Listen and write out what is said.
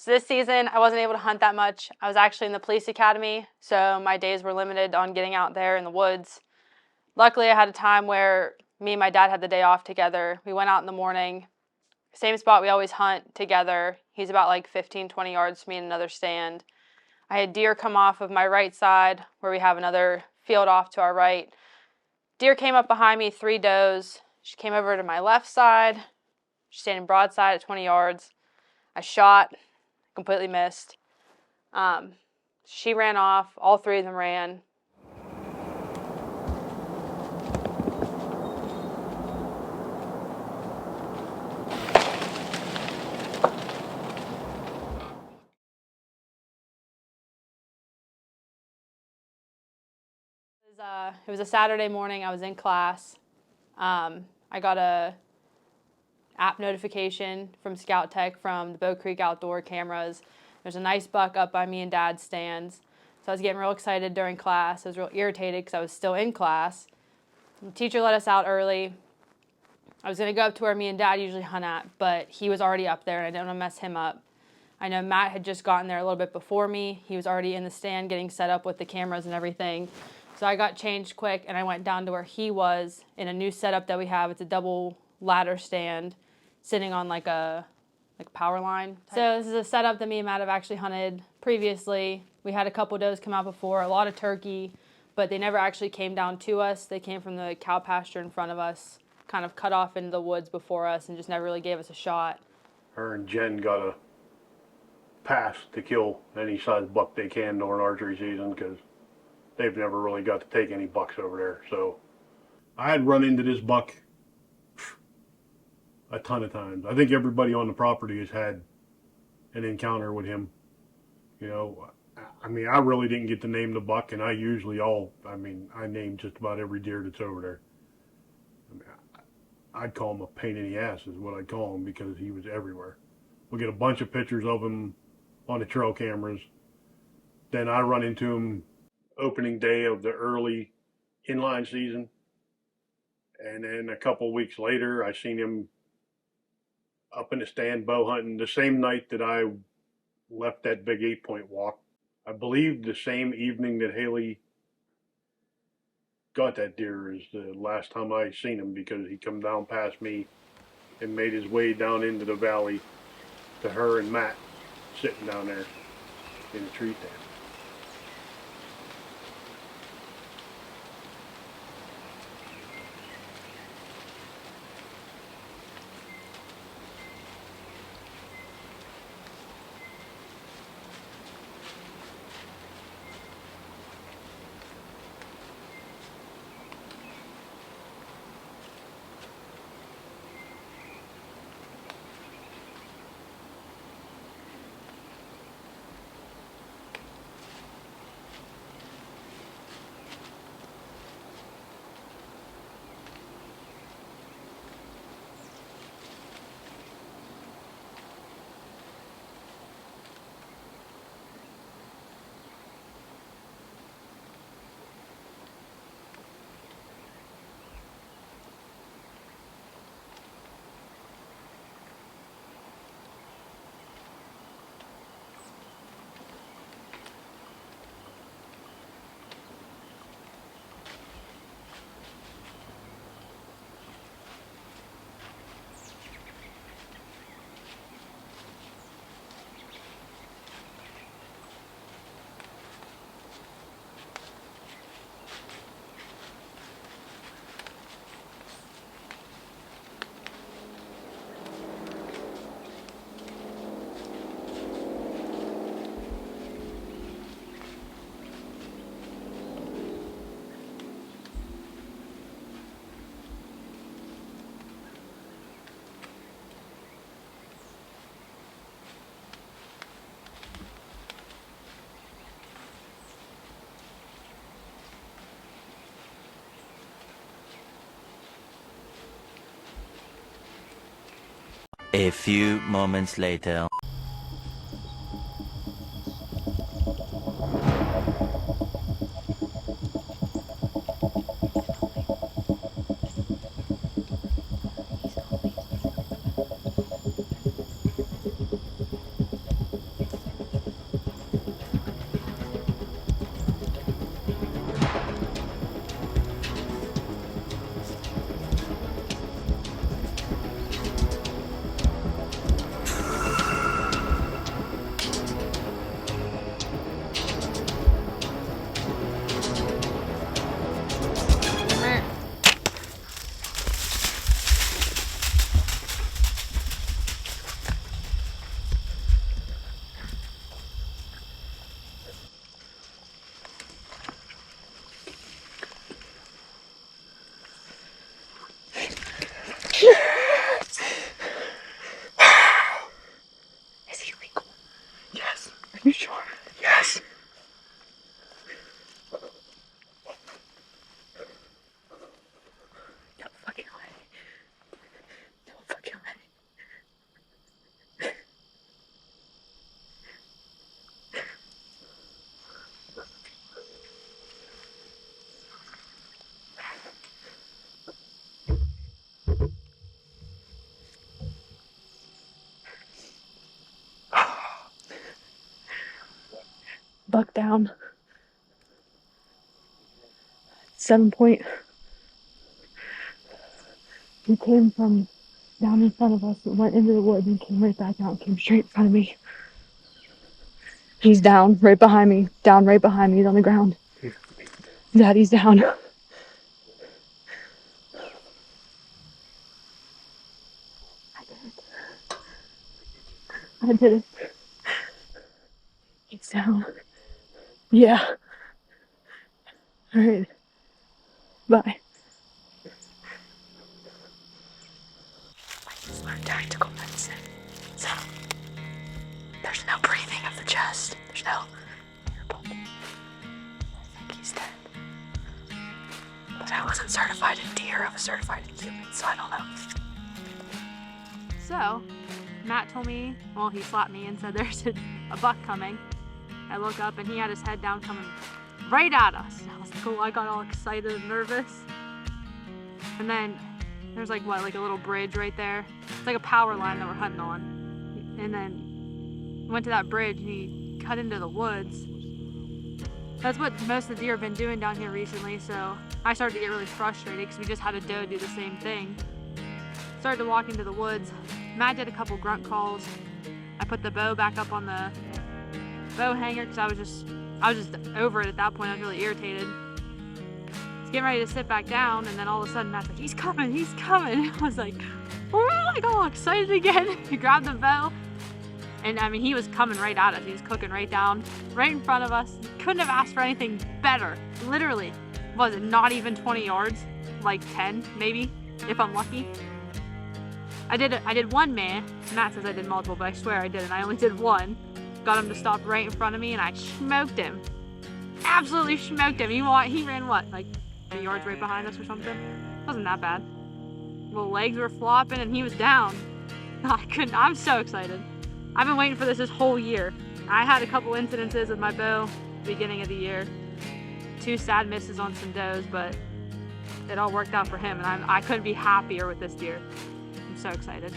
So this season, I wasn't able to hunt that much. I was actually in the police academy, so my days were limited on getting out there in the woods. Luckily, I had a time where me and my dad had the day off together. We went out in the morning, same spot we always hunt together. He's about like 15, 20 yards from me in another stand. I had deer come off of my right side where we have another field off to our right. Deer came up behind me, 3 does. She came over to my left side. She's standing broadside at 20 yards. I shot, completely missed. She ran off. All 3 of them ran. It was a Saturday morning. I was in class. I got a app notification from Scout Tech from the Bow Creek outdoor cameras. There's a nice buck up by me and Dad's stands. So I was getting real excited during class. I was real irritated because I was still in class. The teacher let us out early. I was going to go up to where me and Dad usually hunt at, but he was already up there and I didn't want to mess him up. I know Matt had just gotten there a little bit before me. He was already in the stand getting set up with the cameras and everything. So I got changed quick and I went down to where he was in a new setup that we have. It's a double ladder stand sitting on like a power line. So this is a setup that me and Matt have actually hunted previously. We had a couple does come out before, a lot of turkey, but they never actually came down to us. They came from the cow pasture in front of us, kind of cut off into the woods before us and just never really gave us a shot. Her and Jen got a pass to kill any size buck they can during archery season because they've never really got to take any bucks over there. So I had run into this buck a ton of times. I think everybody on the property has had an encounter with him. You know, I mean, I really didn't get to name the buck, and I named just about every deer that's over there. I mean, I'd call him a pain in the ass is what I'd call him because he was everywhere. We get a bunch of pictures of him on the trail cameras. Then I run into him opening day of the early inline season. And then a couple weeks later, I seen him up in the stand bow hunting the same night that I left that big 8-point walk. I believe the same evening that Hailey got that deer is the last time I seen him because he come down past me and made his way down into the valley to her and Matt sitting down there in the tree stand. A few moments later. You sure? Yes. No fucking way. No fucking way. Buck down. 7 point. He came from down in front of us and went into the woods and came right back out and came straight in front of me. He's down right behind me. Down right behind me. He's on the ground. Daddy's down. I did it. He's down. Yeah. Alright. Bye. I just learned tactical medicine. So, there's no breathing of the chest. There's no air pump. I think he's dead. But I wasn't certified in deer, I was certified in humans, so I don't know. So, Matt told me, well, he slapped me and said there's a buck coming. I look up and he had his head down coming right at us. I was like, oh, I got all excited and nervous. And then there's like what, like a little bridge right there. It's like a power line that we're hunting on. And then we went to that bridge and he cut into the woods. That's what most of the deer have been doing down here recently, so I started to get really frustrated because we just had a doe do the same thing. Started to walk into the woods. Matt did a couple grunt calls. I put the bow back up on the bow hanger because I was just over it at that point. I was really irritated. I was getting ready to sit back down, and then all of a sudden Matt's like, he's coming, he's coming. I was like, oh, I got all excited again. He grabbed the bow, and I mean, he was coming right at us. He was cooking right down, right in front of us. Couldn't have asked for anything better. Literally, was it not even 20 yards? Like 10, maybe, if I'm lucky. I did one man. Matt says I did multiple, but I swear I didn't. I only did one. Got him to stop right in front of me, and I smoked him. Absolutely smoked him. He ran what, like 3 yards right behind us or something? Wasn't that bad. Little legs were flopping, and he was down. I'm so excited. I've been waiting for this whole year. I had a couple incidences with my bow beginning of the year. 2 sad misses on some does, but it all worked out for him, and I couldn't be happier with this deer. I'm so excited.